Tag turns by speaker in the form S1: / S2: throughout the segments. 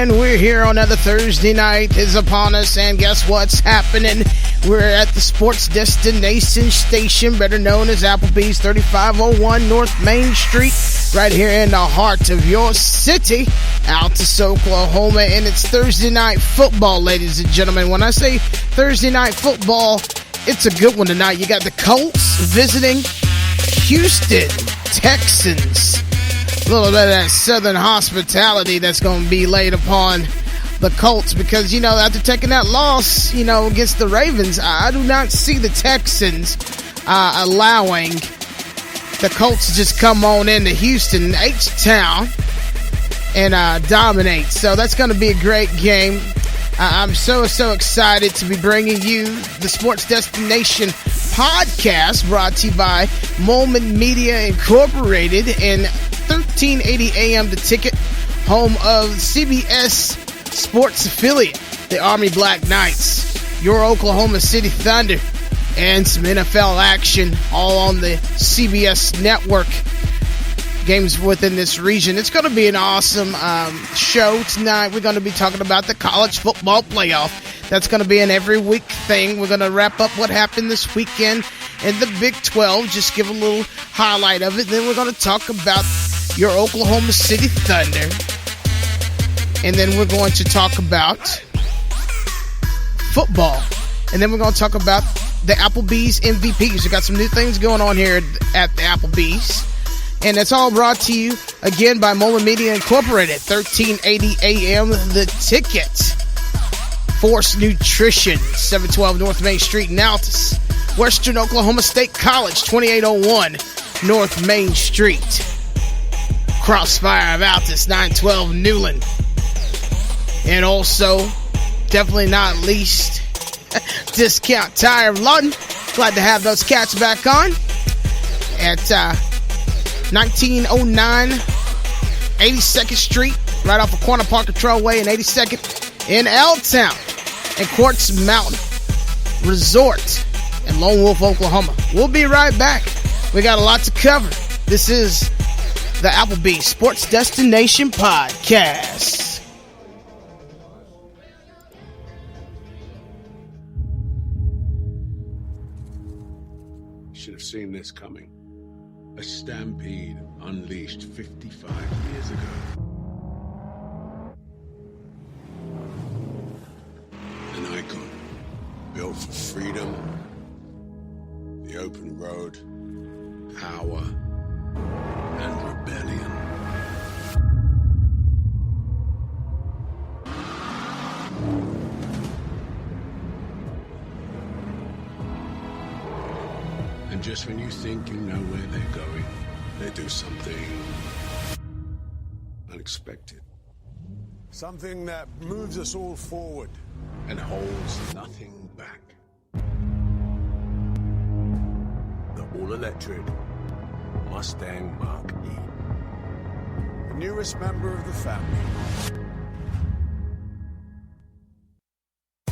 S1: And we're here on another Thursday night is upon us, and guess what's happening? We're at the sports destination station, better known as Applebee's, 3501 North Main Street, right here in the heart of your city, Altus, Oklahoma, and it's Thursday night football, ladies and gentlemen. When I say Thursday night football, it's a good one tonight. You got the Colts visiting Houston Texans. A little bit of that southern hospitality that's going to be laid upon the Colts because, after taking that loss, against the Ravens, I do not see the Texans allowing the Colts to just come on into Houston, H-Town, and dominate. So that's going to be a great game. I'm so excited to be bringing you the Sports Destination podcast brought to you by Mollman Media Incorporated and 1380 AM The Ticket, home of CBS Sports affiliate, the Army Black Knights, your Oklahoma City Thunder, and some NFL action all on the CBS network. Games within this region. It's going to be an awesome show tonight. We're going to be talking about the college football playoff. That's going to be an every week thing. We're going to wrap up what happened this weekend in the Big 12, just give a little highlight of it. Then we're going to talk about your Oklahoma City Thunder. And then we're going to talk about football. And then we're going to talk about the Applebee's MVPs. We got some new things going on here at the Applebee's. And it's all brought to you, again, by Mollman Media Incorporated, 1380 AM The Ticket. Force Nutrition, 712 North Main Street in Altus. Western Oklahoma State College, 2801 North Main Street. CROSSFIRE of Altus, 912 Newlin. And also, definitely not least, Discount Tire of Lawton. Glad to have those cats back on at 1909 82nd Street, right off of Corner Park Control Way and 82nd in L-Town, and Quartz Mountain Resort in Lone Wolf, Oklahoma. We'll be right back. We got a lot to cover. This is the Applebee Sports Destination Podcast.
S2: Should have seen this coming. A stampede unleashed 55 years ago. An icon built for freedom, the open road, power, and rebellion. And just when you think you know where they're going, they do something unexpected.
S3: Something that moves us all forward.
S2: And holds nothing back.
S3: The all-electric Mustang Mach-E. The newest member of the family.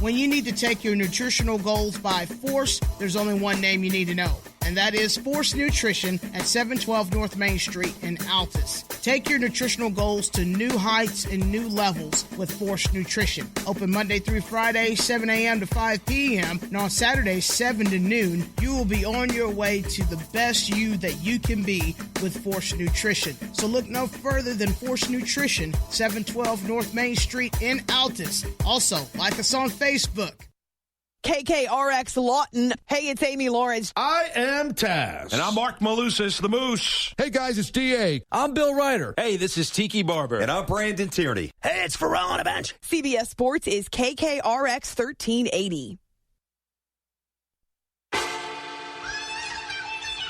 S1: When you need to take your nutritional goals by force, there's only one name you need to know, and that is Force Nutrition at 712 North Main Street in Altus. Take your nutritional goals to new heights and new levels with Force Nutrition. Open Monday through Friday, 7 a.m. to 5 p.m., and on Saturdays, 7 to noon, you will be on your way to the best you that you can be with Force Nutrition. So look no further than Force Nutrition, 712 North Main Street in Altus. Also, like us on Facebook.
S4: KKRX Lawton. Hey, it's Amy Lawrence.
S5: I am Taz.
S6: And I'm Mark Malusis, the Moose.
S5: Hey, guys, it's D.A.
S7: I'm Bill Ryder.
S8: Hey, this is Tiki Barber.
S9: And I'm Brandon Tierney.
S7: Hey, it's Pharrell on a bench.
S4: CBS Sports is KKRX 1380.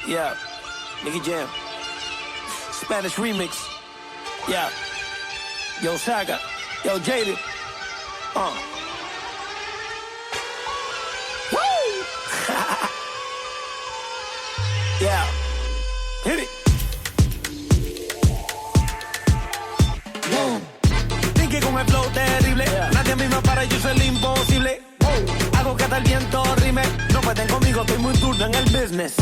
S7: Yeah, Nicky Jam. Spanish remix. Yeah. Yo, Saga. Yo, Jaded. Woo! Yeah. Hit it. Thinking con el flow terrible. Nadie a mí me para, yo soy el imposible. Hago que hasta el viento rime. No pueden conmigo, estoy muy duro en el business.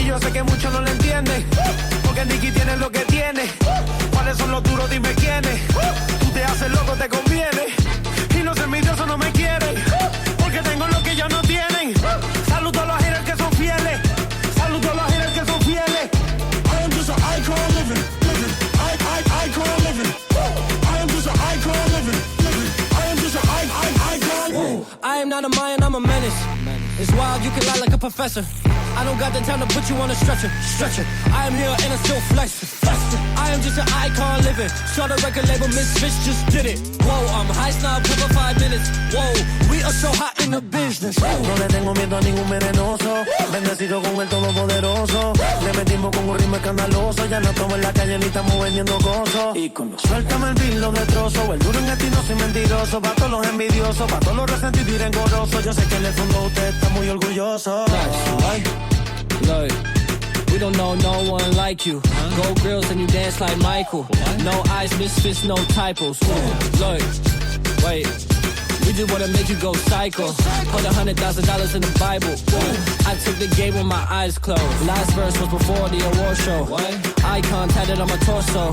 S7: Y yo sé que muchos no lo entienden. Porque Nicky tiene lo que tiene. ¿Cuáles son los duros? Dime quiénes. Tú te haces ser loco te conviene. Y los envidiosos no me quieren. Porque tengo lo que ellos no tienen. Saludo a los haters que son fieles. Saludo a los haters que son fieles.
S3: I am just an icon living. Icon living. I am just an icon living. I am just an icon.
S8: I am not a Mayan, I'm a menace. It's wild, you can lie like a professor. I don't got the time to put you on a stretcher. I am here and I still flex. I am just an icon living. Start a record label, Misfits just did it. Whoa, I'm high snob, cover 5 minutes. Whoa, we are so hot in the business.
S7: No le tengo miedo a ningún venenoso. Bendecido con el todopoderoso. Le metimos con un ritmo escandaloso. Ya no estamos en la calle ni estamos vendiendo cosas. Suéltame el beat, lo destrozo. El duro en ti no soy mentiroso. Pa' todos los envidiosos, pa' todos los resentidos y rencorosos. Yo sé que en el fondo usted está muy orgulloso.
S8: Look, we don't know no one like you. Gold grills and you dance like Michael. No eyes, misfits, no typos. Look, wait. We just wanna make you go psycho. Put $100,000 in the Bible. I took the game with my eyes closed. Last verse was before the award show. Icon tatted on my torso.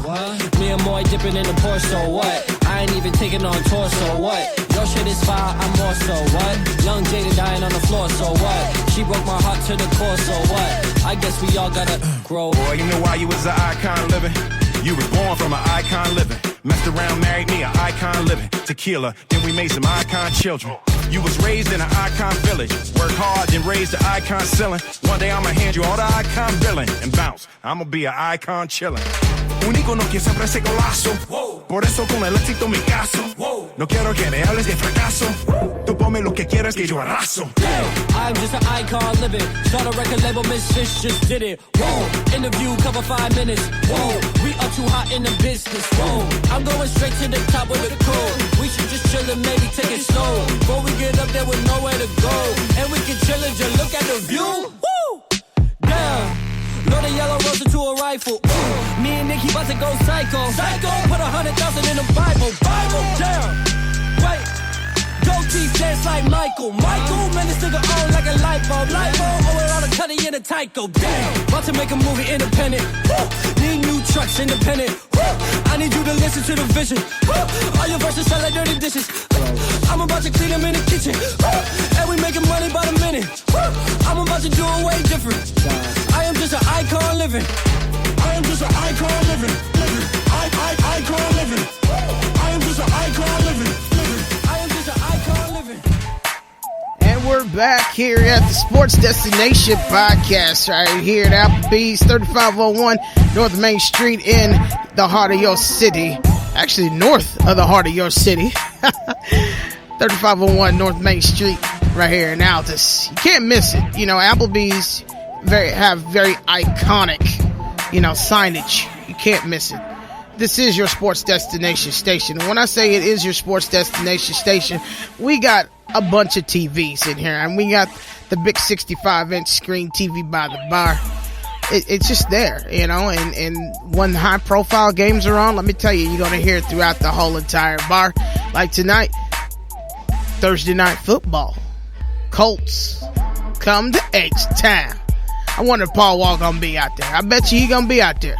S8: Me and Moy dipping in the Porsche. What? I ain't even taking on tour. So what? Your shit is fire, I'm more so. What? Young Jada dying on the floor. So what? She broke my heart to the core. So what? I guess we all gotta grow.
S6: Boy, you know why you was an icon living? You was born from an icon living. Messed around, married me, an icon living. Tequila, then we made some icon children. You was raised in an icon village. Work hard, then raised the icon ceiling. One day I'ma hand you all the icon billing. And bounce, I'ma be an icon chillin'. Un icono que siempre ese golazo. Por eso con el éxito mi caso. No quiero que me hables de fracaso. Tú ponme lo que quieras que yo arraso.
S8: I'm just an icon living. Start a record label, Misfits just did it. Whoa, interview cover 5 minutes. Whoa, we are too hot in the business. Whoa, I'm going straight to the top with the code. We should just chill and maybe take it slow. Before we get up there with nowhere to go. And we can chill and just look at the view. Woo! Damn. Load a yellow rose into a rifle. Me and Nicky about to go psycho. Put 100,000 in the Bible. Damn. Wait. Goatee dance like Michael. Man, this nigga on like a light bulb. Oh, with all the cutty in a Tyco. Damn. About to make a movie independent. Need new trucks independent. I need you to listen to the vision. All your verses sound like dirty dishes. I'm about to clean them in the kitchen. And we making money by the minute. I'm about to do it way different. I am just an icon living.
S3: I am just an icon living. Icon living. I am just an icon living.
S8: I am just an icon living.
S1: And we're back here at the Sports Destination Podcast right here at Applebee's, 3501 North Main Street in the heart of your city. Actually, north of the heart of your city. 3501 North Main Street right here in Altus. You can't miss it. You know, Applebee's have very iconic, signage. You can't miss it. This is your sports destination station. When I say it is your sports destination station, we got a bunch of TVs in here, and we got the big 65-inch screen TV by the bar. It's just there, and when high-profile games are on, let me tell you, you're going to hear it throughout the whole entire bar. Like tonight, Thursday Night Football. Colts come to H-Town. I wonder if Paul Wall going to be out there. I bet you he going to be out there,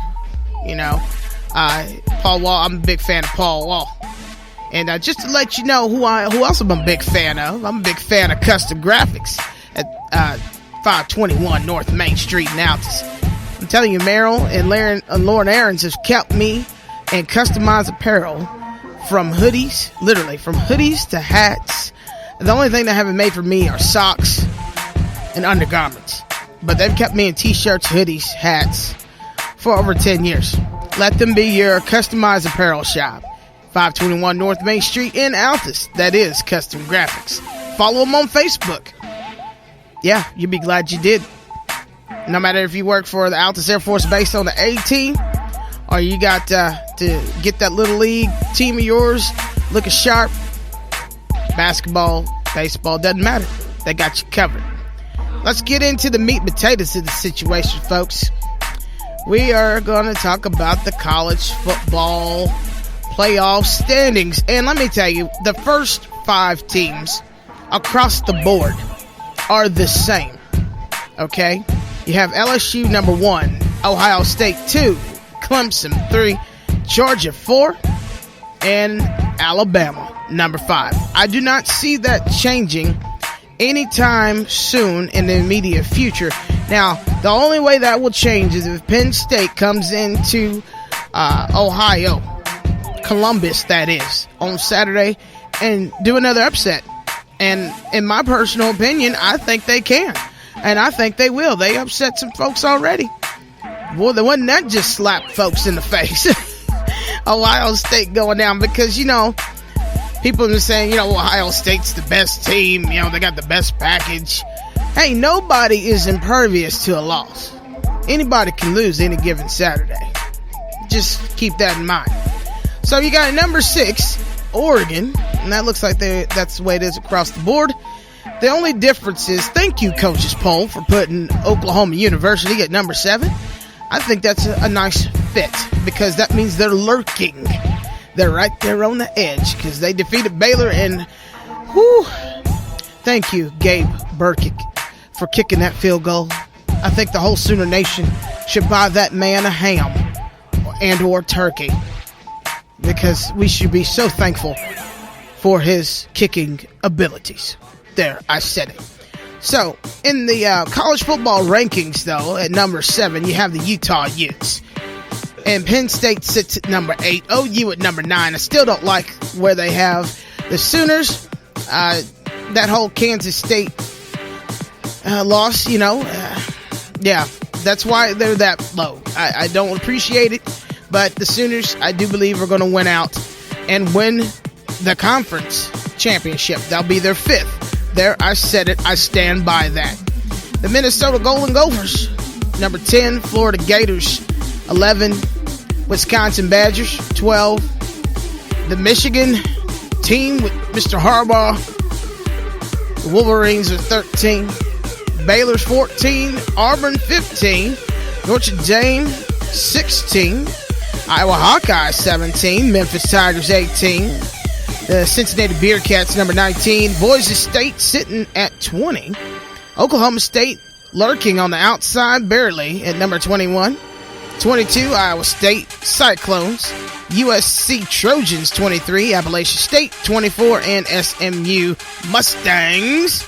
S1: Paul Wall, I'm a big fan of Paul Wall. And just to let you know who else I'm a big fan of, I'm a big fan of Custom Graphics at 521 North Main Street in Altus. I'm telling you, Merrill and Lauren Aarons have kept me and customized apparel from hoodies, literally from hoodies to hats. The only thing they haven't made for me are socks and undergarments. But they've kept me in t-shirts, hoodies, hats for over 10 years. Let them be your customized apparel shop. 521 North Main Street in Altus. That is Custom Graphics. Follow them on Facebook. Yeah, you'll be glad you did. No matter if you work for the Altus Air Force Base on the A team, or you got to get that little league team of yours looking sharp. Basketball, baseball, doesn't matter. They got you covered. Let's get into the meat and potatoes of the situation, folks. We are going to talk about the college football playoff standings. And let me tell you, the first 5 teams across the board are the same. Okay? You have LSU number 1, Ohio State 2, Clemson 3, Georgia 4, and Alabama, number 5. I do not see that changing anytime soon in the immediate future. Now, the only way that will change is if Penn State comes into Ohio, Columbus that is, on Saturday and do another upset. And in my personal opinion, I think they can. And I think they will. They upset some folks already. Boy, the one that just slapped folks in the face. Ohio State going down because, you know, people have been saying, you know, Ohio State's the best team. You know, they got the best package. Hey, nobody is impervious to a loss. Anybody can lose any given Saturday. Just keep that in mind. So you got number 6, Oregon. And that looks like that's the way it is across the board. The only difference is, thank you, Coaches Poll, for putting Oklahoma University at number 7. I think that's a nice fit because that means they're lurking. They're right there on the edge because they defeated Baylor and, whew, thank you, Gabe Burkick, for kicking that field goal. I think the whole Sooner Nation should buy that man a ham and or turkey because we should be so thankful for his kicking abilities. There, I said it. So, in the college football rankings, though, at number 7, you have the Utah Utes. And Penn State sits at number 8. OU at number 9. I still don't like where they have the Sooners. That whole Kansas State loss, you know. Yeah, that's why they're that low. I don't appreciate it. But the Sooners, I do believe, are going to win out and win the conference championship. That'll be their 5th. There, I said it. I stand by that. The Minnesota Golden Gophers, number 10. Florida Gators, 11. Wisconsin Badgers, 12. The Michigan team with Mr. Harbaugh, the Wolverines are 13. Baylor's 14. Auburn, 15. Notre Dame, 16. Iowa Hawkeyes, 17. Memphis Tigers, 18. The Cincinnati Bearcats, number 19. Boise State sitting at 20. Oklahoma State lurking on the outside, barely, at number 21. 22, Iowa State Cyclones. USC Trojans, 23. Appalachian State, 24. And SMU Mustangs.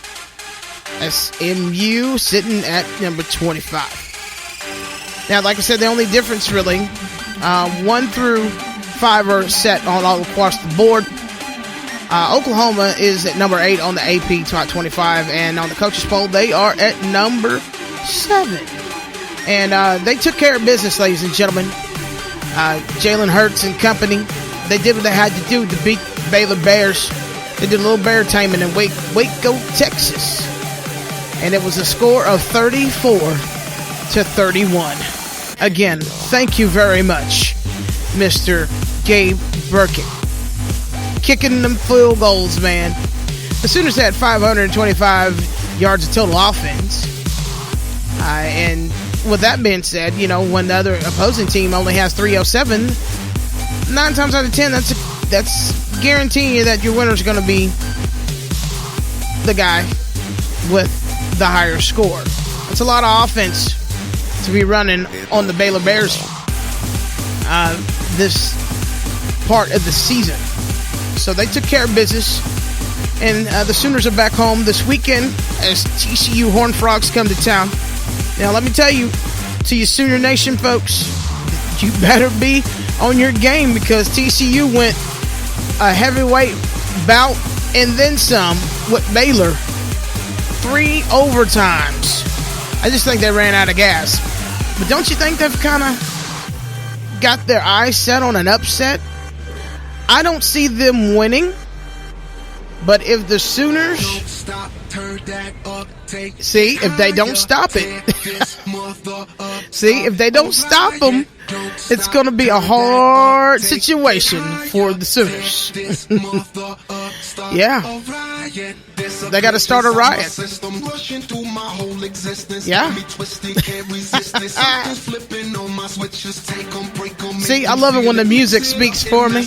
S1: SMU sitting at number 25. Now, like I said, the only difference, really, 1 through 5 are set on all across the board. Oklahoma is at number 8 on the AP Top 25, and on the coaches poll, they are at number 7. And they took care of business, ladies and gentlemen. Jalen Hurts and company, they did what they had to do to beat Baylor Bears. They did a little bear taming in Waco, Texas. And it was a score of 34-31. Again, thank you very much, Mr. Gabe Burkitt. Kicking them field goals, man. The Sooners had 525 yards of total offense. And with that being said, you know, when the other opposing team only has 307, 9 times out of 10, that's guaranteeing you that your winner's going to be the guy with the higher score. It's a lot of offense to be running on the Baylor Bears this part of the season. So they took care of business, and the Sooners are back home this weekend as TCU Horned Frogs come to town. Now, let me tell you, to you Sooner Nation folks, you better be on your game because TCU went a heavyweight bout and then some with Baylor. 3 overtimes. I just think they ran out of gas. But don't you think they've kind of got their eyes set on an upset? I don't see them winning, but if the Sooners, see, if they don't stop it, see, if they don't stop them, it's going to be a hard situation for the Sooners. Yeah. They got to start a riot. Yeah. See, I love it when the music speaks for me.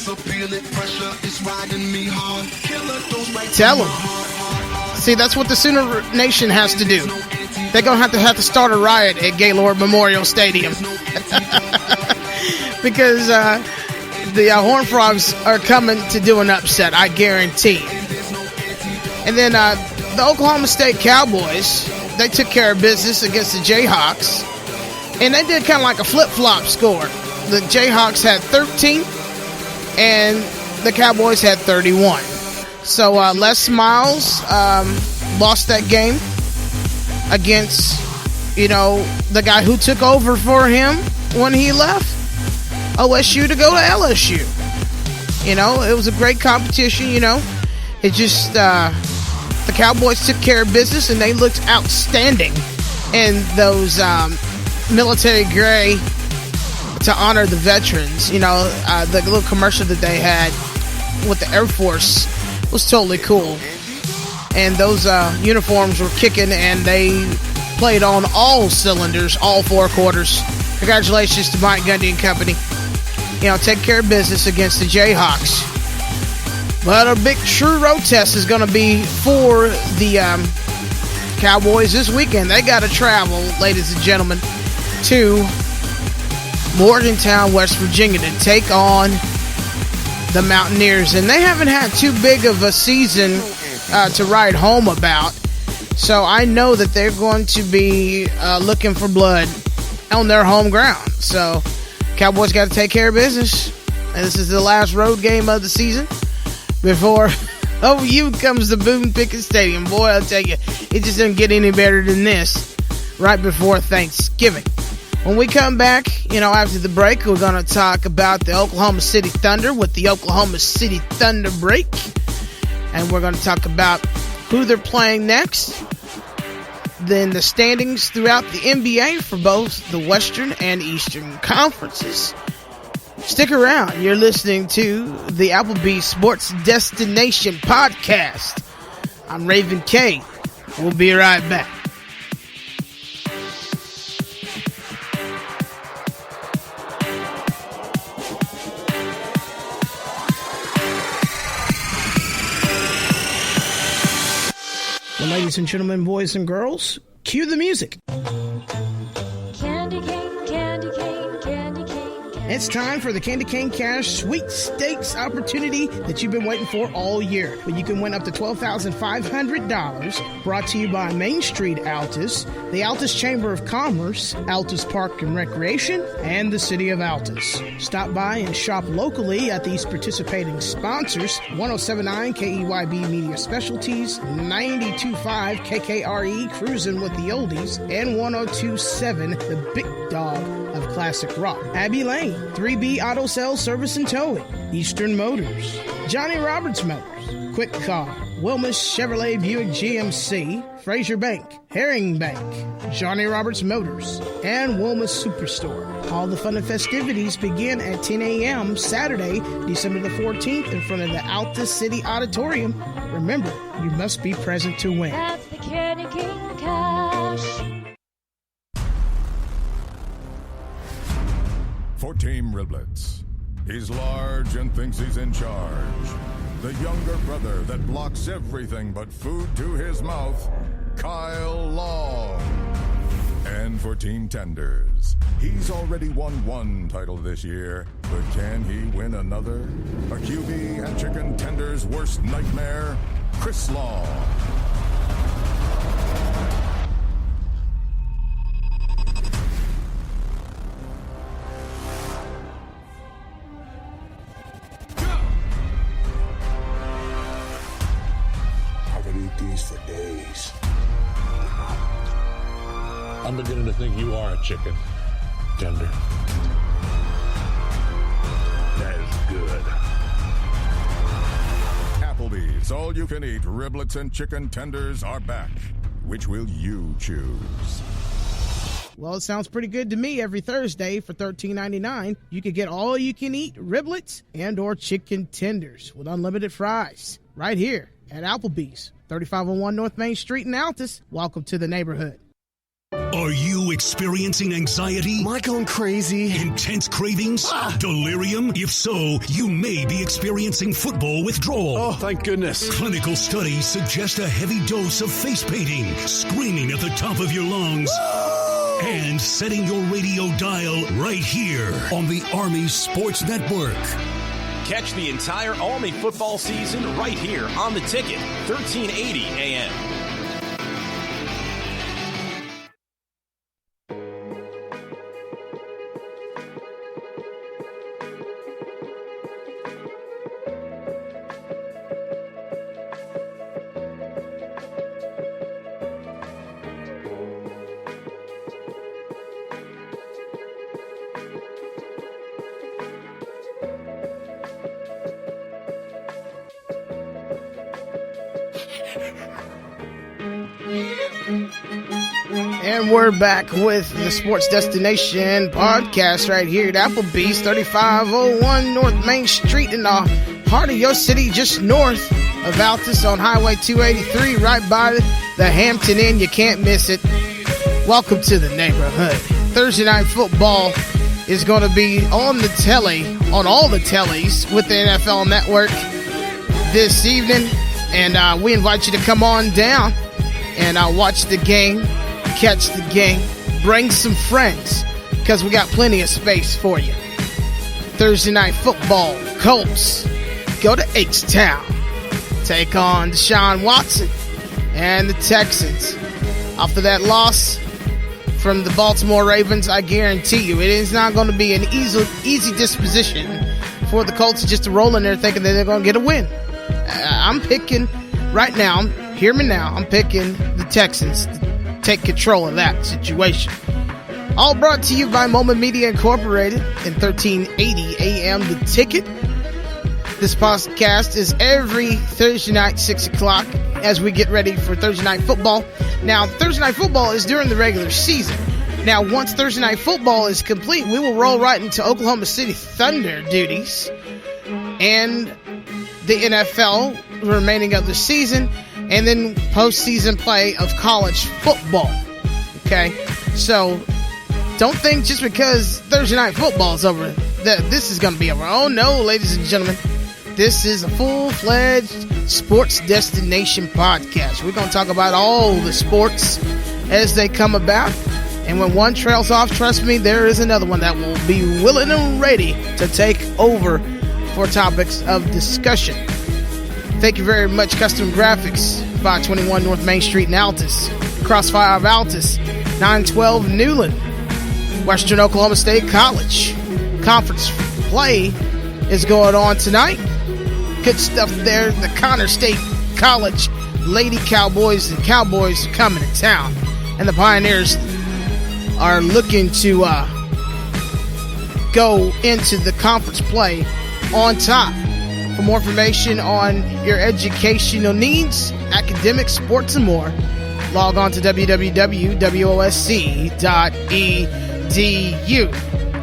S1: Tell them. See, that's what the Sooner Nation has to do. They're going to have to start a riot at Gaylord Memorial Stadium. Because the Horned Frogs are coming to do an upset, I guarantee. And then the Oklahoma State Cowboys, they took care of business against the Jayhawks. And they did kind of like a flip-flop score. The Jayhawks had 13, and the Cowboys had 31. So Les Miles lost that game against, the guy who took over for him when he left OSU to go to LSU. It was a great competition, It just, the Cowboys took care of business, and they looked outstanding in those military gray to honor the veterans. The little commercial that they had with the Air Force was totally cool. And those uniforms were kicking, and they played on all cylinders, all 4 quarters. Congratulations to Mike Gundy and company. Take care of business against the Jayhawks. But a big true road test is going to be for the Cowboys this weekend. They got to travel, ladies and gentlemen, to Morgantown, West Virginia to take on the Mountaineers. And they haven't had too big of a season to write home about. So I know that they're going to be looking for blood on their home ground. So Cowboys got to take care of business. And this is the last road game of the season before OU comes to Boone Pickens Stadium. Boy, I'll tell you, it just doesn't get any better than this right before Thanksgiving. When we come back, after the break, we're going to talk about the Oklahoma City Thunder with the Oklahoma City Thunder break. And we're going to talk about who they're playing next. Then the standings throughout the NBA for both the Western and Eastern Conferences. Stick around. You're listening to the Applebee Sports Destination Podcast. I'm Raven Cade. We'll be right back. Well, ladies and gentlemen, boys and girls, cue the music.
S9: Candy cane, candy cane, candy cane.
S1: It's time for the Candy Cane Cash Sweepstakes opportunity that you've been waiting for all year. When you can win up to $12,500, brought to you by Main Street Altus, the Altus Chamber of Commerce, Altus Park and Recreation, and the City of Altus. Stop by and shop locally at these participating sponsors: 107.9 KEYB Media Specialties, 92.5 KKRE Cruising with the Oldies, and 102.7 The Big Dog of Classic Rock. Abbey Lane, 3B Auto Sales Service and Towing, Eastern Motors, Johnny Roberts Motors, Quick Car, Wilmus Chevrolet Buick GMC, Fraser Bank, Herring Bank, Johnny Roberts Motors, and Wilmus Superstore. All the fun and festivities begin at 10 a.m. Saturday, December the 14th, in front of the Altus City Auditorium. Remember, you must be present to win.
S9: That's the Candy Cane Cash.
S3: For Team Riblets. He's large and thinks he's in charge. The younger brother that blocks everything but food to his mouth, Kyle Long. And for Team Tenders, he's already won one title this year, but can he win another? A QB and chicken tenders' worst nightmare, Chris Long.
S2: For days.
S5: I'm beginning to think you are a chicken tender. That is good.
S3: Applebee's all-you-can-eat riblets and chicken tenders are back. Which will you choose?
S1: Well, it sounds pretty good to me. Every Thursday for $13.99, you can get all-you-can-eat riblets and or chicken tenders with unlimited fries right here at Applebee's, 3501 North Main Street in Altus. Welcome to the neighborhood.
S10: Are you experiencing anxiety?
S11: Am I going crazy?
S10: Intense cravings? Delirium? If so, you may be experiencing football withdrawal.
S11: Oh, thank goodness.
S10: Clinical studies suggest a heavy dose of face painting, screaming at the top of your lungs, and setting your radio dial right here on the Army Sports Network.
S12: Catch the entire Army football season right here on the Ticket, 1380 AM.
S1: And we're back with the Sports Destination podcast right here at Applebee's, 3501 North Main Street in the heart of your city, just north of Altus on Highway 283, right by the Hampton Inn. You can't miss it. Welcome to the neighborhood. Thursday Night Football is going to be on the telly, on all the tellies with the NFL Network this evening. And we invite you to come on down and watch the game, catch the game, bring some friends, because we got plenty of space for you. Thursday Night Football, Colts go to H-Town, take on Deshaun Watson and the Texans. After that loss from the Baltimore Ravens, I guarantee you it is not going to be an easy disposition for the Colts just to roll in there thinking that they're going to get a win. I'm picking right now, hear me now, I'm picking the Texans to take control of that situation. All brought to you by Mollman Media Incorporated in 1380 AM The Ticket. This podcast is every Thursday night, 6 o'clock, as we get ready for Thursday Night Football. Now, Thursday Night Football is during the regular season. Now, once Thursday Night Football is complete, we will roll right into Oklahoma City Thunder duties and the NFL remaining of the season, and then postseason play of college football. Okay? So, don't think just because Thursday Night Football is over that this is going to be over. Oh, no, ladies and gentlemen. This is a full-fledged sports destination podcast. We're going to talk about all the sports as they come about. And when one trails off, trust me, there is another one that will be willing and ready to take over for topics of discussion. Thank you very much, Custom Graphics, 521 North Main Street in Altus. CROSSFIRE of Altus, 912 Newlin, Western Oklahoma State College. Conference play is going on tonight. Good stuff there. The Connor State College Lady Cowboys and Cowboys are coming to town. And the Pioneers are looking to go into the conference play on top. For more information on your educational needs, academics, sports, and more, log on to www.osc.edu.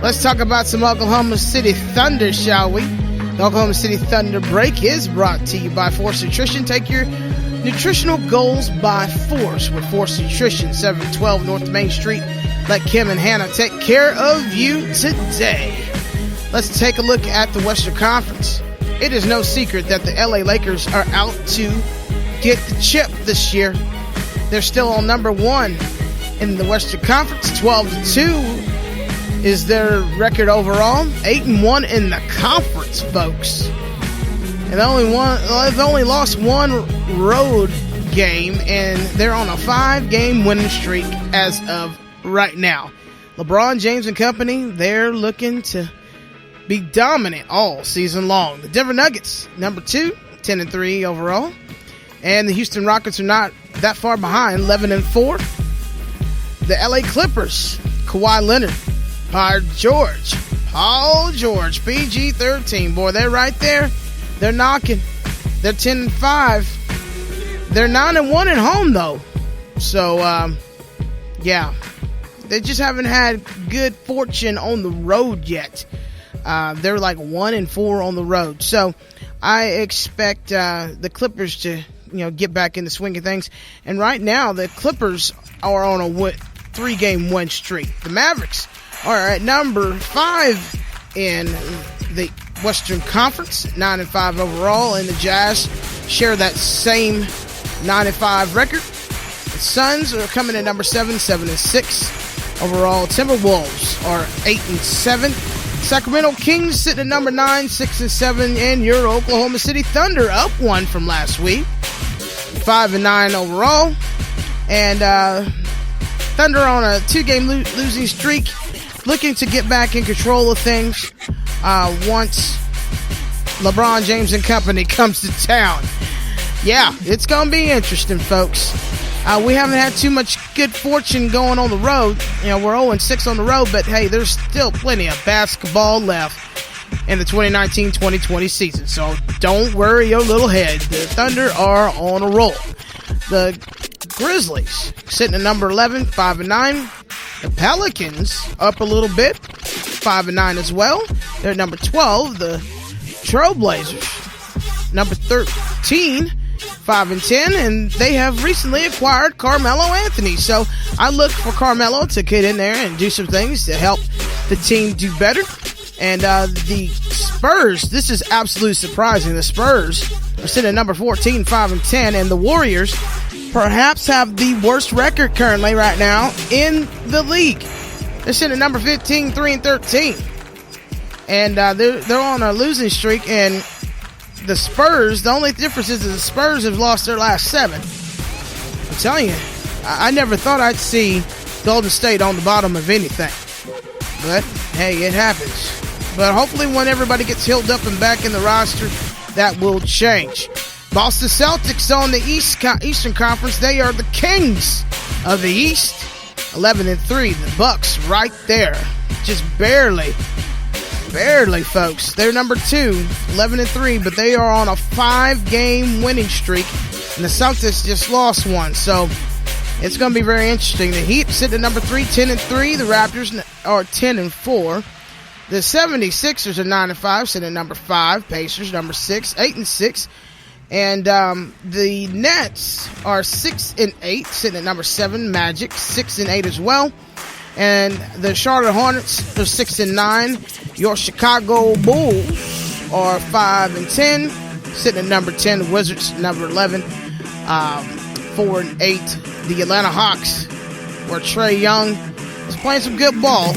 S1: Let's talk about some Oklahoma City Thunder, shall we? The Oklahoma City Thunder Break is brought to you by Force Nutrition. Take your nutritional goals by force with Force Nutrition, 712 North Main Street. Let Kim and Hannah take care of you today. Let's take a look at the Western Conference. It is no secret that the LA Lakers are out to get the chip this year. They're still on number one in the Western Conference. 12-2 is their record overall. 8-1 in the conference, folks. And they've only lost one road game, and they're on a 5-game winning streak as of right now. LeBron James and company, they're looking to be dominant all season long. The Denver Nuggets, number 2, 10-3 overall. And the Houston Rockets are not that far behind, 11-4. The LA Clippers, Kawhi Leonard, Paul George, PG-13. Boy, they're right there. They're knocking. They're 10-5. They're 9-1 at home, though. So, yeah. They just haven't had good fortune on the road yet. They're like 1-4 on the road. So I expect the Clippers to, get back in the swing of things. And right now, the Clippers are on a 3-game win streak. The Mavericks are at number 5 in the Western Conference, 9-5 overall, and the Jazz share that same 9-5 record. The Suns are coming in number 7, 7-6. overall. Timberwolves are 8-7. Sacramento Kings sitting at number 9, 6-7. And your Oklahoma City Thunder up 1 from last week, 5-9 overall. And Thunder on a 2-game losing streak, looking to get back in control of things once LeBron James and company comes to town. Yeah, it's going to be interesting, folks. We haven't had too much good fortune going on the road. You know, we're 0-6 on the road, but hey, there's still plenty of basketball left in the 2019-2020 season. So don't worry your little head. The Thunder are on a roll. The Grizzlies sitting at number 11, 5-9. The Pelicans up a little bit, 5-9 as well. They're at number 12. The Trailblazers, number 13, 5-10, and they have recently acquired Carmelo Anthony. So I look for Carmelo to get in there and do some things to help the team do better. And the Spurs, this is absolutely surprising. The Spurs are sitting at number 14, 5-10, and the Warriors perhaps have the worst record currently right now in the league. They're sitting at number 15, 3-13. And they're on a losing streak, and the Spurs, the only difference is that the Spurs have lost their last 7. I'm telling you, I never thought I'd see Golden State on the bottom of anything. But, hey, it happens. But hopefully when everybody gets healed up and back in the roster, that will change. Boston Celtics on the Eastern Conference. They are the kings of the East, 11-3. The Bucks right there, just barely, folks. They're number 2, 11-3, but they are on a 5-game winning streak, and the Celtics just lost one. So it's going to be very interesting. The Heat sit at number 3, 10-3. The Raptors are 10-4. The 76ers are 9-5, sitting at number 5. Pacers number 6, 8-6. And the Nets are 6-8, sitting at number 7. Magic 6-8 as well. And the Charlotte Hornets are 6-9. Your Chicago Bulls are 5-10, sitting at number 10. The Wizards number 11, 4-8. The Atlanta Hawks, where Trae Young is playing some good ball,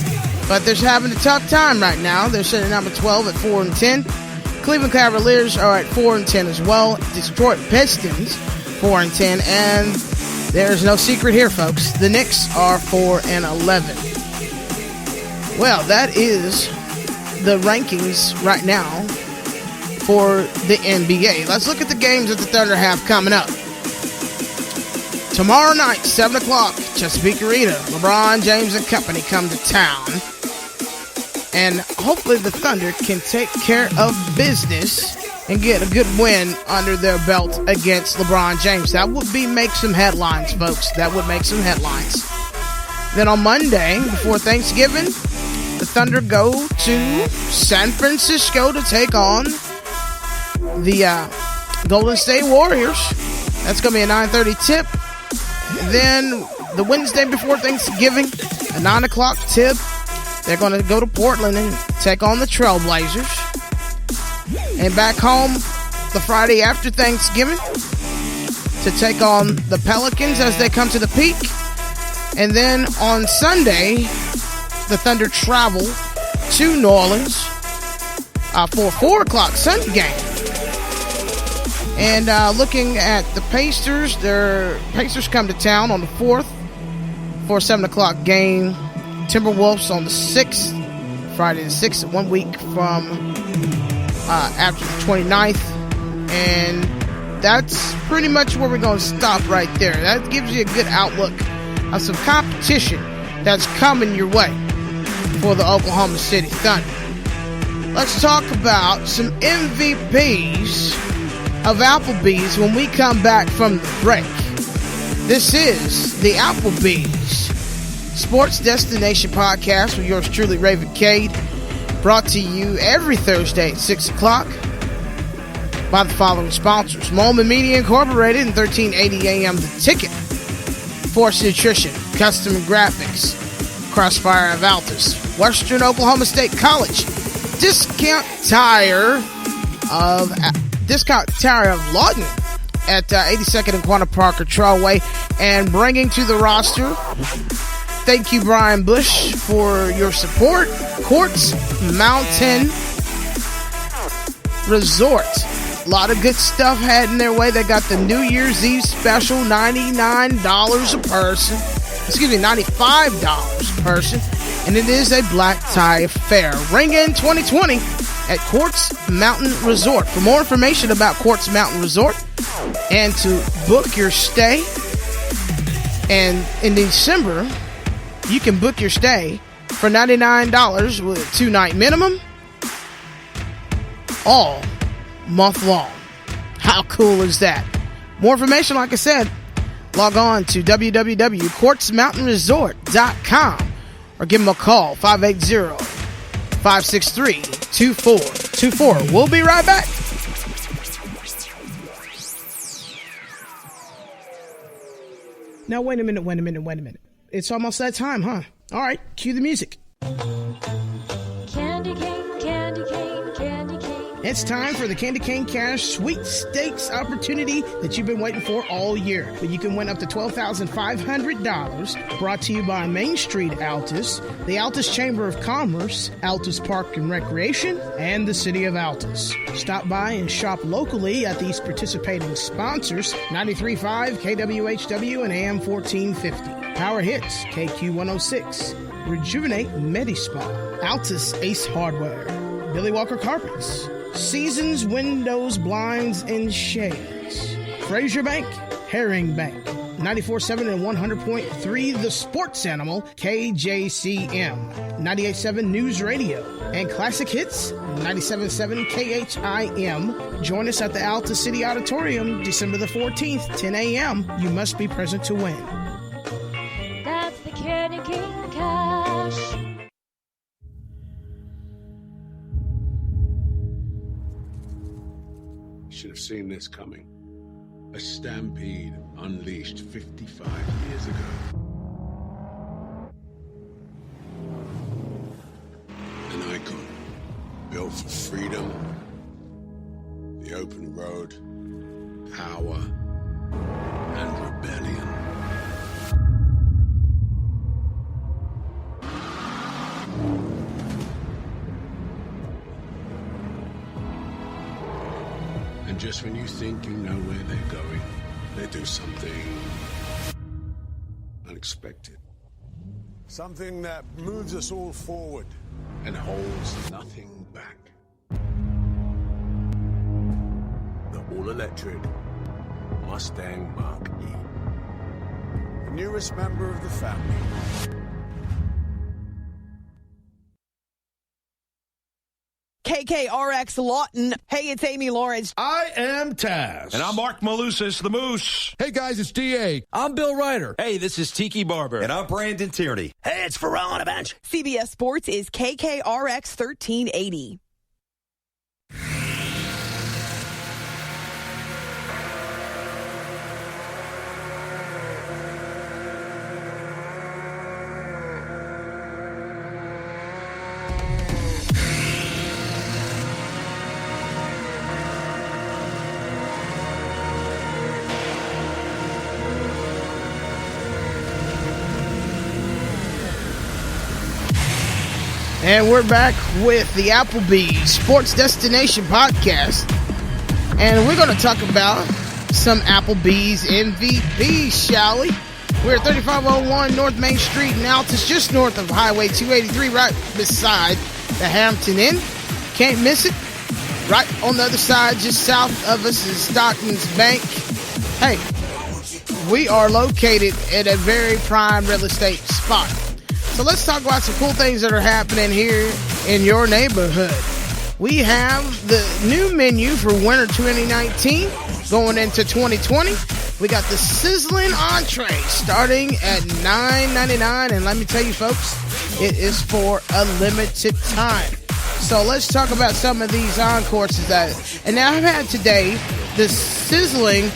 S1: but they're having a tough time right now. They're sitting at number 12 at 4-10. Cleveland Cavaliers are at 4-10 as well. Detroit Pistons 4-10, and there's no secret here, folks. The Knicks are 4-11. Well, that is the rankings right now for the NBA. Let's look at the games that the Thunder have coming up. Tomorrow night, 7 o'clock, Chesapeake Arena. LeBron James and company come to town. And hopefully the Thunder can take care of business and get a good win under their belt against LeBron James. That would make some headlines, folks. That would make some headlines. Then on Monday, before Thanksgiving, the Thunder go to San Francisco to take on the Golden State Warriors. That's going to be a 9:30 tip. And then the Wednesday before Thanksgiving, a 9 o'clock tip. They're going to go to Portland and take on the Trailblazers. And back home the Friday after Thanksgiving to take on the Pelicans as they come to the Peak. And then on Sunday, the Thunder travel to New Orleans for a 4 o'clock Sunday game. And looking at the Pacers, their Pacers come to town on the 4th for a 7 o'clock game. Timberwolves on the 6th, Friday the 6th, 1 week from after the 29th. And that's pretty much where we're going to stop right there. That gives you a good outlook of some competition that's coming your way for the Oklahoma City Thunder. Let's talk about some MVPs of Applebee's when we come back from the break. This is the Applebee's Sports Destination Podcast with yours truly, Raven Cade, brought to you every Thursday at 6 o'clock by the following sponsors: Mollman Media Incorporated and 1380 AM The Ticket, Force Nutrition, Custom Graphics, CROSSFIRE of Altus, Western Oklahoma State College, Discount Tire of Lawton at 82nd and Quanah Parker Trailway, and bringing to the roster Thank you, Brian Bush, for your support. Quartz Mountain Resort. A lot of good stuff heading their way. They got the New Year's Eve special, $99 a person. Excuse me, $95 a person. And it is a black tie affair. Ring in 2020 at Quartz Mountain Resort. For more information about Quartz Mountain Resort and to book your stay, and in December, you can book your stay for $99 with a 2-night minimum all month long. How cool is that? More information, like I said, log on to www.quartzmountainresort.com or give them a call, 580-563-2424. We'll be right back. Now, wait a minute. It's almost that time, huh? All right, cue the music.
S9: Candy cane, candy cane, candy cane.
S1: It's time for the Candy Cane Cash Sweepstakes opportunity that you've been waiting for all year. But you can win up to $12,500, brought to you by Main Street Altus, the Altus Chamber of Commerce, Altus Park and Recreation, and the City of Altus. Stop by and shop locally at these participating sponsors, 93.5 KWHW and AM 1450. Power Hits, KQ 106. Rejuvenate MediSpa. Altus Ace Hardware. Billy Walker Carpets. Seasons, Windows, Blinds, and Shades. Fraser Bank, Herring Bank. 94.7 and 100.3 The Sports Animal, KJCM. 98.7 News Radio. And Classic Hits, 97.7 KHIM. Join us at the Altus City Auditorium, December the 14th, 10 a.m. You must be present to win.
S9: That's the Candy Cane Cash.
S2: Should have seen this coming. A stampede unleashed 55 years ago. An icon built for freedom, the open road, power, and rebellion. And just when you think you know where they're going, they do something unexpected.
S3: Something that moves us all forward.
S2: And holds nothing back. The all-electric Mustang Mach-E.
S3: The newest member of the family.
S4: KKRX Lawton. Hey, it's Amy Lawrence.
S11: I am Taz.
S13: And I'm Mark Malusis, the Moose.
S11: Hey, guys, it's DA.
S14: I'm Bill Ryder.
S12: Hey, this is Tiki Barber.
S14: And I'm Brandon Tierney.
S4: Hey, it's Pharrell on a bench. CBS Sports is KKRX 1380.
S1: And we're back with the Applebee Sports Destination Podcast. And we're going to talk about some Applebee's MVP, shall we? We're at 3501 North Main Street in Altus, just north of Highway 283, right beside the Hampton Inn. Can't miss it. Right on the other side, just south of us, is Stockton's Bank. Hey, we are located at a very prime real estate spot. So let's talk about some cool things that are happening here in your neighborhood. We have the new menu for winter 2019 going into 2020. We got the sizzling entree starting at $9.99. And let me tell you, folks, it is for a limited time. So let's talk about some of these encores. And now I've had today the sizzling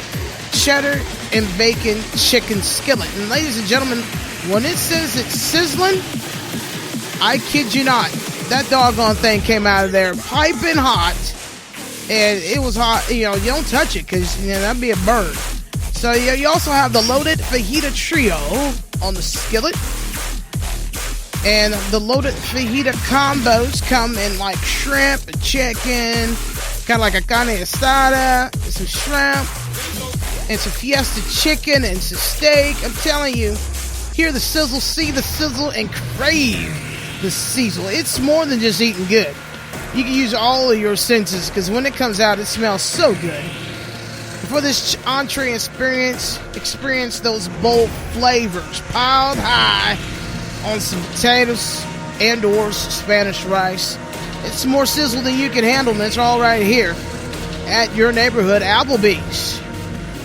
S1: cheddar and bacon chicken skillet. And ladies and gentlemen, when it says it's sizzling, I kid you not, that doggone thing came out of there piping hot, and it was hot. You know, you don't touch it because that'd be a burn. So you also have the loaded fajita trio on the skillet. And the loaded fajita combos come in like shrimp and chicken, kind of like a carne asada, some shrimp, and some fiesta chicken and some steak. I'm telling you, hear the sizzle, see the sizzle, and crave the sizzle. It's more than just eating good. You can use all of your senses because when it comes out, it smells so good. For this entree experience those bold flavors piled high on some potatoes and or Spanish rice. It's more sizzle than you can handle, and it's all right here at your neighborhood Applebee's.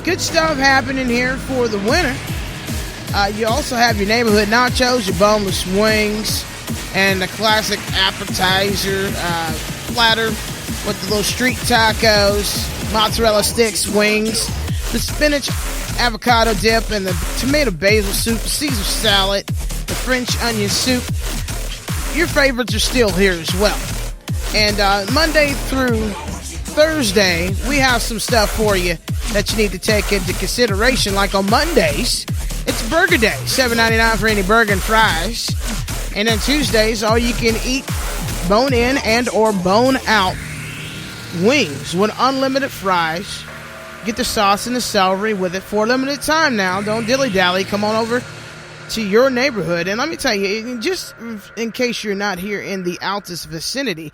S1: Good stuff happening here for the winter. You also have your neighborhood nachos, your boneless wings, and the classic appetizer platter with the little street tacos, mozzarella sticks, wings, the spinach avocado dip, and the tomato basil soup, Caesar salad, the French onion soup. Your favorites are still here as well. And Monday through Thursday, we have some stuff for you that you need to take into consideration. Like on Mondays, it's Burger Day, $7.99 for any burger and fries. And then Tuesdays, all you can eat bone-in and or bone-out wings with unlimited fries. Get the sauce and the celery with it for a limited time now. Don't dilly-dally. Come on over to your neighborhood. And let me tell you, just in case you're not here in the Altus vicinity,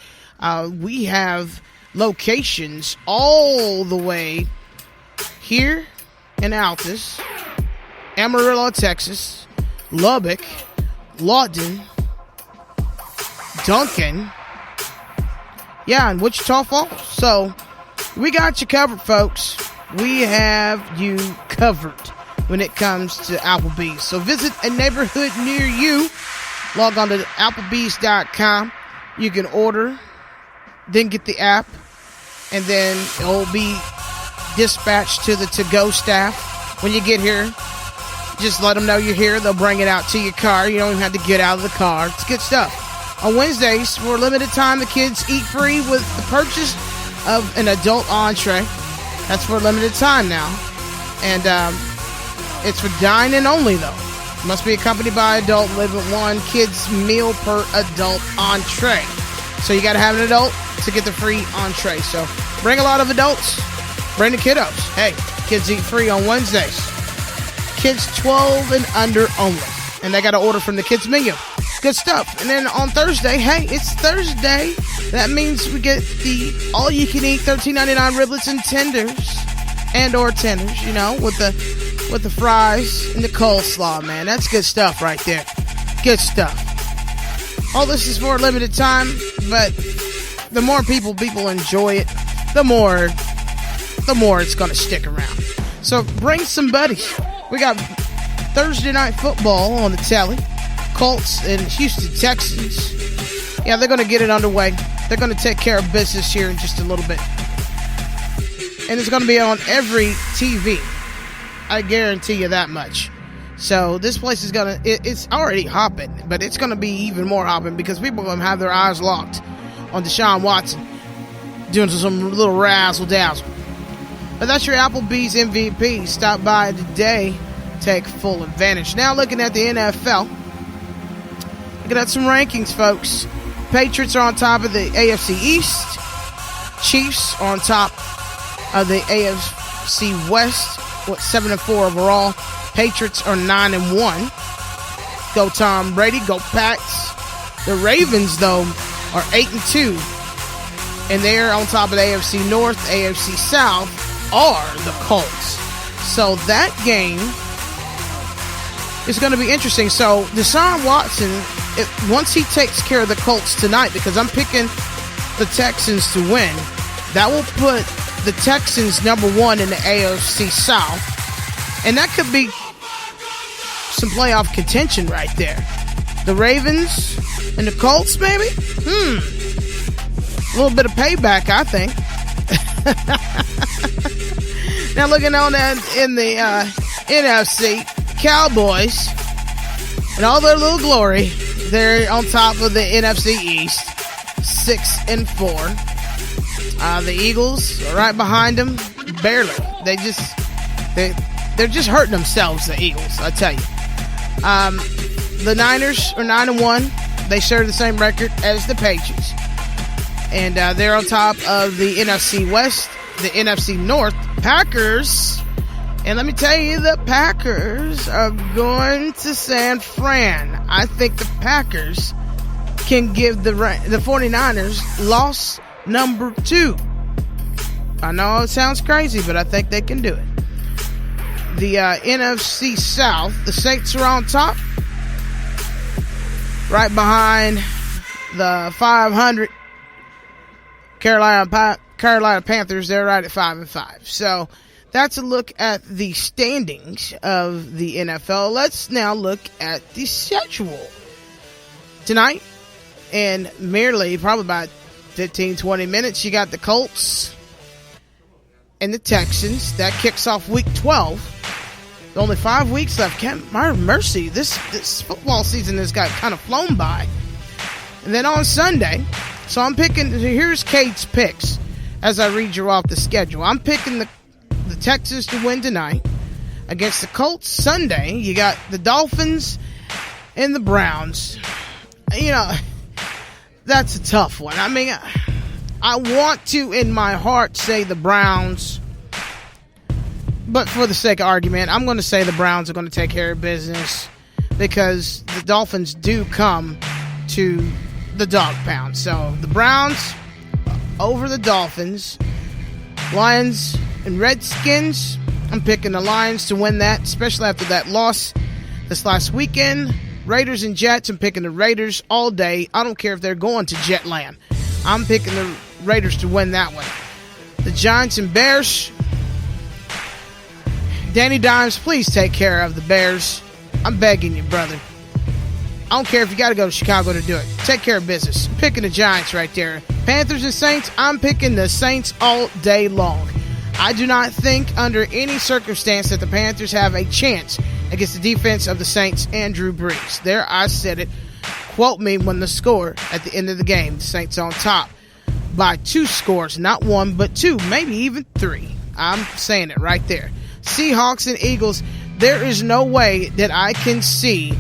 S1: we have locations all the way here in Altus, Amarillo, Texas, Lubbock, Lawton, Duncan, and Wichita Falls. So we got you covered, folks. We have you covered when it comes to Applebee's. So visit a neighborhood near you. Log on to Applebee's.com. You can order, then get the app, and then it'll be dispatched to the to-go staff. When you get here, just let them know you're here. They'll bring it out to your car. You don't even have to get out of the car. It's good stuff. On Wednesdays, for a limited time, the kids eat free with the purchase of an adult entree. That's for a limited time now. And it's for dining only, though. Must be accompanied by adult. Limit one kids meal per adult entree. So you got to have an adult to get the free entree. So bring a lot of adults. Bring the kiddos. Hey, kids eat free on Wednesdays. Kids 12 and under only. And they got to order from the kids menu. Good stuff. And then on Thursday, hey, it's Thursday. That means we get the all-you-can-eat $13.99 riblets and tenders, and/or tenders, you know, with the fries and the coleslaw, man. That's good stuff right there. Good stuff. All this is for a limited time, but the more people enjoy it, the more it's going to stick around. So bring some buddies. We got Thursday night football on the telly. Colts and Houston Texans. Yeah, they're going to get it underway. They're going to take care of business here in just a little bit. And it's going to be on every TV. I guarantee you that much. So this place is going to, it's already hopping, but it's going to be even more hopping because people are going to have their eyes locked on Deshaun Watson doing some little razzle-dazzle. But that's your Applebee's MVP. Stop by today. Take full advantage. Now looking at the NFL. Looking at some rankings, folks. Patriots are on top of the AFC East. Chiefs are on top of the AFC West with 7-4 overall. Patriots are 9-1. Go Tom Brady. Go Pats. The Ravens, though, are 8-2. And they're on top of the AFC North. AFC South are the Colts. So that game is going to be interesting. So Deshaun Watson, once he takes care of the Colts tonight, because I'm picking the Texans to win, that will put the Texans number one in the AFC South. And that could be some playoff contention right there. The Ravens and the Colts, maybe? A little bit of payback, I think. Now looking on that in the NFC, Cowboys and all their little glory, they're on top of the NFC East, 6-4. The Eagles are right behind them, barely. They're just hurting themselves, the Eagles, I tell you. The Niners are 9-1. They share the same record as the Patriots. And they're on top of the NFC West, the NFC North. Packers. And let me tell you, the Packers are going to San Fran. I think the Packers can give the 49ers loss number 2. I know it sounds crazy, but I think they can do it. The NFC South, the Saints are on top. Right behind the 500 Carolina Panthers. They're right at 5-5. So that's a look at the standings of the NFL. Let's now look at the schedule. Tonight, in merely probably about 15-20 minutes, you got the Colts and the Texans. That kicks off week 12. Only 5 weeks left. My mercy, this football season has got kind of flown by. And then on Sunday, so I'm picking, here's Cade's picks as I read you off the schedule. I'm picking the Texans to win tonight against the Colts. Sunday, you got the Dolphins and the Browns. You know, that's a tough one. I mean, I want to, in my heart, say the Browns. But for the sake of argument, I'm going to say the Browns are going to take care of business because the Dolphins do come to the dog pound. So the Browns over the Dolphins. Lions and Redskins. I'm picking the Lions to win that, especially after that loss this last weekend. Raiders and Jets. I'm picking the Raiders all day. I don't care if they're going to Jetland. I'm picking the Raiders to win that one. The Giants and Bears. Danny Dimes, please take care of the Bears. I'm begging you, brother. I don't care if you got to go to Chicago to do it. Take care of business. I'm picking the Giants right there. Panthers and Saints, I'm picking the Saints all day long. I do not think under any circumstance that the Panthers have a chance against the defense of the Saints and Drew Brees. There, I said it. Quote me when the score at the end of the game. The Saints on top by 2 scores. Not 1, but 2, maybe even 3. I'm saying it right there. Seahawks and Eagles, there is no way that I can see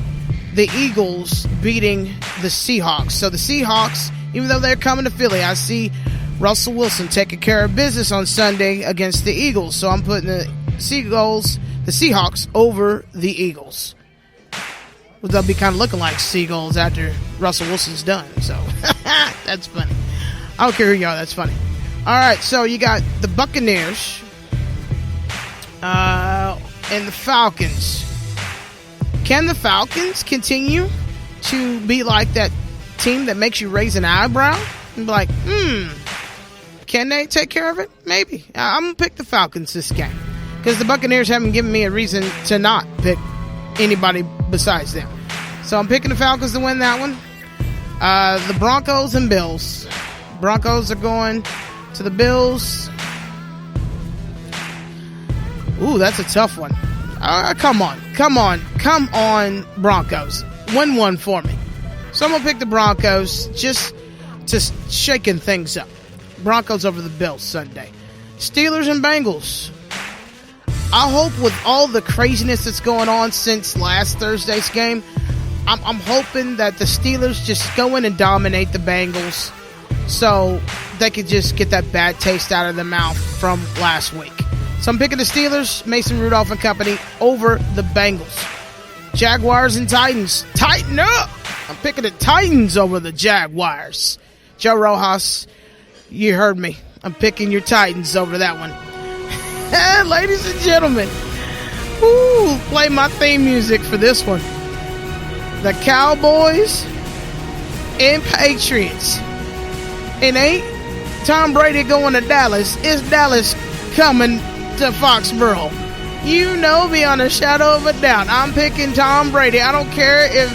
S1: the Eagles beating the Seahawks. So the Seahawks, even though they're coming to Philly, I see Russell Wilson taking care of business on Sunday against the Eagles. So I'm putting the Seahawks over the Eagles. Well, they'll be kind of looking like seagulls after Russell Wilson's done. So that's funny. I don't care who you are, that's funny. All right, so you got the Buccaneers and the Falcons. Can the Falcons continue to be like that team that makes you raise an eyebrow and be like, can they take care of it? Maybe. I'm going to pick the Falcons this game because the Buccaneers haven't given me a reason to not pick anybody besides them. So I'm picking the Falcons to win that one. The Broncos and Bills. Broncos are going to the Bills. Ooh, that's a tough one. Come on, Broncos. Win one for me. So I'm going to pick the Broncos just to shaking things up. Broncos over the Bills Sunday. Steelers and Bengals. I hope with all the craziness that's going on since last Thursday's game, I'm hoping that the Steelers just go in and dominate the Bengals so they could just get that bad taste out of their mouth from last week. So I'm picking the Steelers, Mason Rudolph and company, over the Bengals. Jaguars and Titans. Tighten up! I'm picking the Titans over the Jaguars. Joe Rojas, you heard me. I'm picking your Titans over that one. Ladies and gentlemen, play my theme music for this one. The Cowboys and Patriots. And ain't Tom Brady going to Dallas? Is Dallas coming to Foxborough? You know, beyond a shadow of a doubt, I'm picking Tom Brady. I don't care if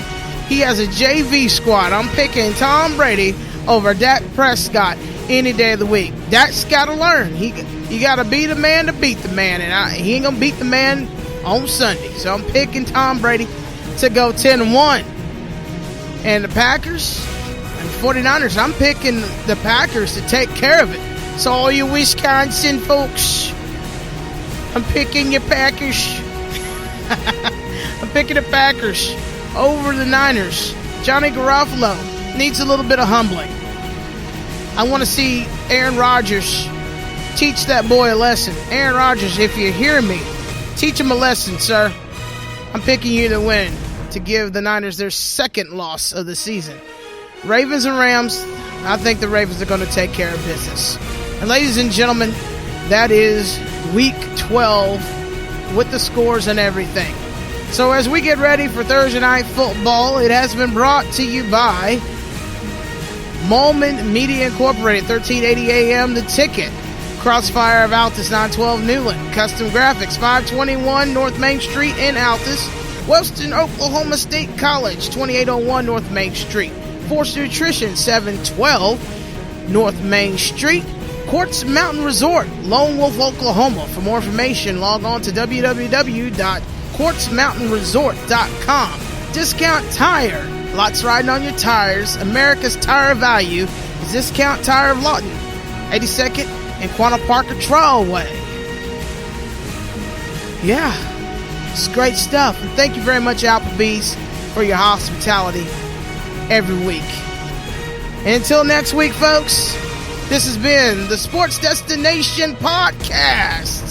S1: he has a JV squad. I'm picking Tom Brady over Dak Prescott any day of the week. Dak's got to learn. You got to be the man to beat the man, and he ain't going to beat the man on Sunday. So I'm picking Tom Brady to go 10-1. And the Packers and 49ers, I'm picking the Packers to take care of it. So all you Wisconsin folks, I'm picking your Packers. I'm picking the Packers over the Niners. Johnny Garofalo needs a little bit of humbling. I want to see Aaron Rodgers teach that boy a lesson. Aaron Rodgers, if you hear me, teach him a lesson, sir. I'm picking you to win, to give the Niners their second loss of the season. Ravens and Rams, I think the Ravens are going to take care of business. And ladies and gentlemen, that is Week 12 with the scores and everything. So as we get ready for Thursday Night Football, it has been brought to you by Mollman Media Incorporated, 1380 AM The Ticket. CROSSFIRE of Altus, 912 Newlin. Custom Graphics, 521 North Main Street in Altus. Western Oklahoma State College, 2801 North Main Street. Force Nutrition, 712 North Main Street. Quartz Mountain Resort, Lone Wolf, Oklahoma. For more information, log on to www.quartzmountainresort.com. Discount Tire, lots riding on your tires. America's Tire Value is Discount Tire of Lawton, 82nd and Quanah Parker Trialway. Yeah, it's great stuff. And thank you very much, Applebee's, for your hospitality every week. And until next week, folks, this has been the Sports Destination Podcast.